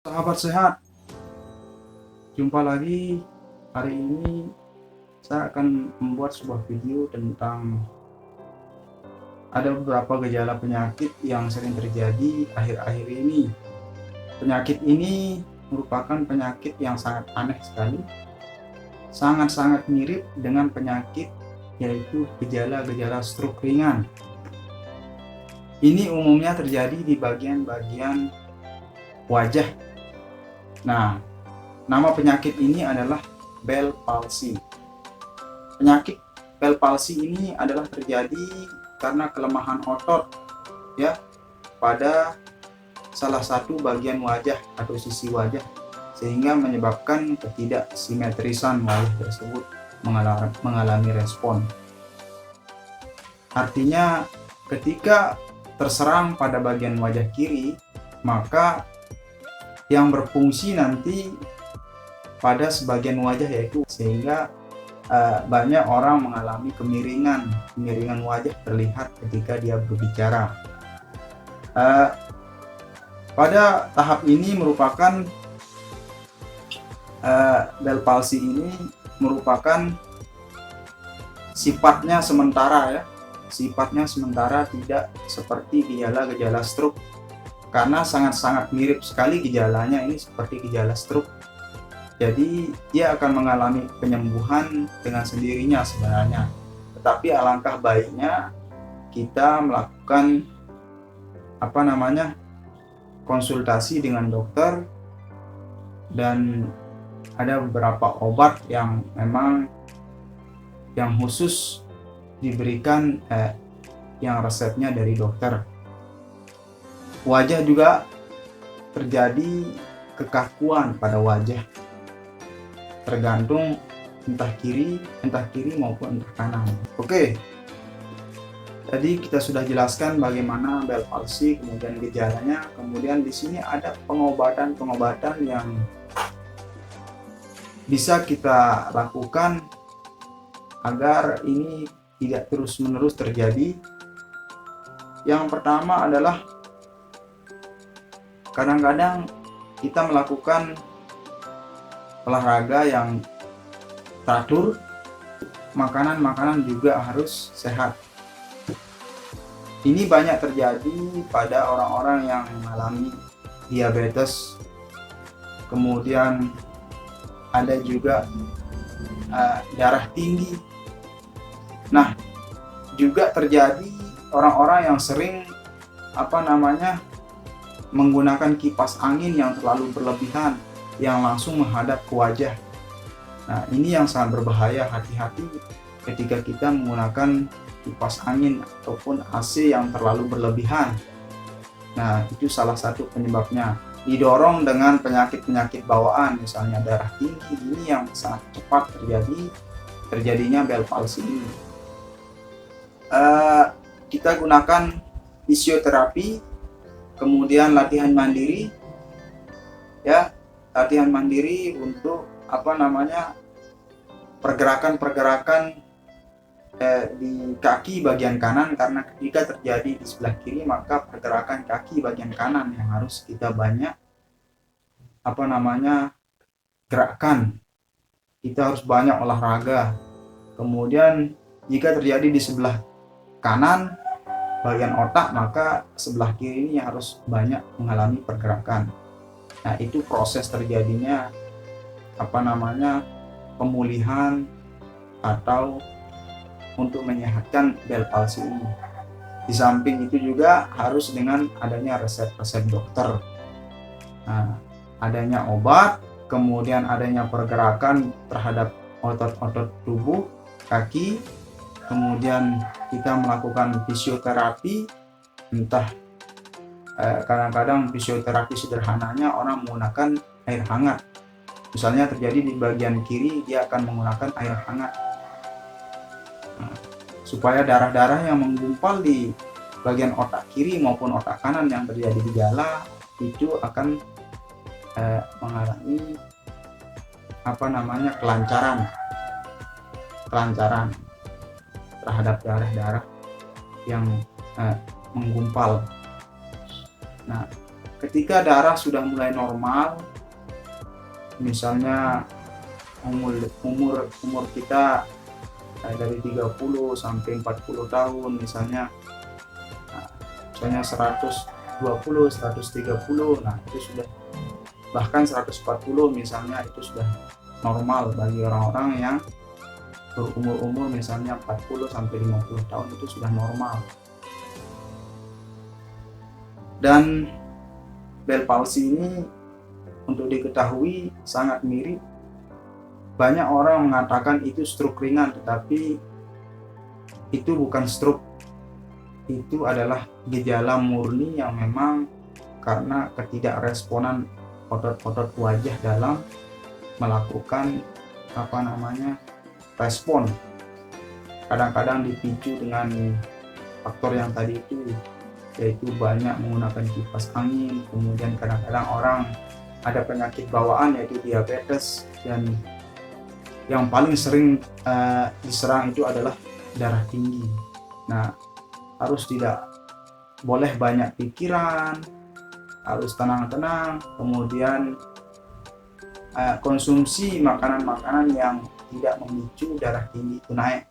Sahabat sehat, jumpa lagi. Hari ini saya akan membuat sebuah video tentang ada beberapa gejala penyakit yang sering terjadi akhir-akhir ini. Penyakit ini merupakan penyakit yang sangat aneh sekali, sangat-sangat mirip dengan penyakit yaitu gejala-gejala stroke ringan. Ini umumnya terjadi di bagian-bagian wajah. Nah, nama penyakit ini adalah Bell palsy. Penyakit Bell palsy ini adalah terjadi karena kelemahan otot ya pada salah satu bagian wajah atau sisi wajah, sehingga menyebabkan ketidaksimetrisan wajah tersebut mengalami respon. Artinya ketika terserang pada bagian wajah kiri, maka yang berfungsi nanti pada sebagian wajah, yaitu sehingga banyak orang mengalami kemiringan wajah terlihat ketika dia berbicara. Pada tahap ini merupakan Bell palsy ini merupakan sifatnya sementara, tidak seperti gejala-gejala stroke, karena sangat-sangat mirip sekali gejalanya ini seperti gejala stroke. Jadi dia akan mengalami penyembuhan dengan sendirinya sebenarnya. Tetapi alangkah baiknya kita melakukan konsultasi dengan dokter, dan ada beberapa obat yang memang yang khusus diberikan yang resepnya dari dokter. Wajah juga terjadi kekakuan pada wajah, tergantung entah kiri maupun entah kanan. Oke, tadi kita sudah jelaskan bagaimana Bell palsy, kemudian gejalanya, kemudian di sini ada pengobatan yang bisa kita lakukan agar ini tidak terus-menerus terjadi. Yang pertama adalah kadang-kadang kita melakukan olahraga yang teratur, makanan juga harus sehat. Ini banyak terjadi pada orang-orang yang mengalami diabetes, kemudian ada juga darah tinggi. Nah, juga terjadi orang-orang yang sering menggunakan kipas angin yang terlalu berlebihan, yang langsung menghadap ke wajah. Nah, ini yang sangat berbahaya. Hati-hati ketika kita menggunakan kipas angin ataupun AC yang terlalu berlebihan. Nah, itu salah satu penyebabnya. Didorong dengan penyakit-penyakit bawaan, misalnya darah tinggi, ini yang sangat cepat terjadinya Bell palsy ini. Kita gunakan fisioterapi, kemudian latihan mandiri untuk pergerakan di kaki bagian kanan, karena ketika terjadi di sebelah kiri, maka pergerakan kaki bagian kanan yang harus kita banyak gerakkan. Kita harus banyak olahraga. Kemudian jika terjadi di sebelah kanan bagian otak, maka sebelah kiri ini harus banyak mengalami pergerakan. Nah, itu proses terjadinya pemulihan atau untuk menyehatkan Bell palsy ini. Di samping itu juga harus dengan adanya resep-resep dokter. Nah, adanya obat, kemudian adanya pergerakan terhadap otot-otot tubuh kaki, kemudian kita melakukan fisioterapi, entah kadang-kadang fisioterapi sederhananya orang menggunakan air hangat. Misalnya terjadi di bagian kiri, dia akan menggunakan air hangat. Nah, supaya darah-darah yang menggumpal di bagian otak kiri maupun otak kanan yang terjadi gejala itu akan mengalami kelancaran terhadap darah-darah yang menggumpal. Nah, ketika darah sudah mulai normal, misalnya umur kita dari 30 sampai 40 tahun misalnya, misalnya 120, 130, nah itu sudah, bahkan 140 misalnya, itu sudah normal bagi orang-orang yang berumur misalnya 40 sampai 50 tahun, itu sudah normal. Dan Bell palsy ini untuk diketahui sangat mirip, banyak orang mengatakan itu stroke ringan, tetapi itu bukan stroke. Itu adalah gejala murni yang memang karena ketidakresponan otot-otot wajah dalam melakukan respon. Kadang-kadang dipicu dengan faktor yang tadi itu, yaitu banyak menggunakan kipas angin, kemudian kadang-kadang orang ada penyakit bawaan yaitu diabetes, dan yang paling sering diserang itu adalah darah tinggi. Nah, harus tidak boleh banyak pikiran, harus tenang-tenang, kemudian konsumsi makanan-makanan yang tidak memicu darah tinggi itu naik.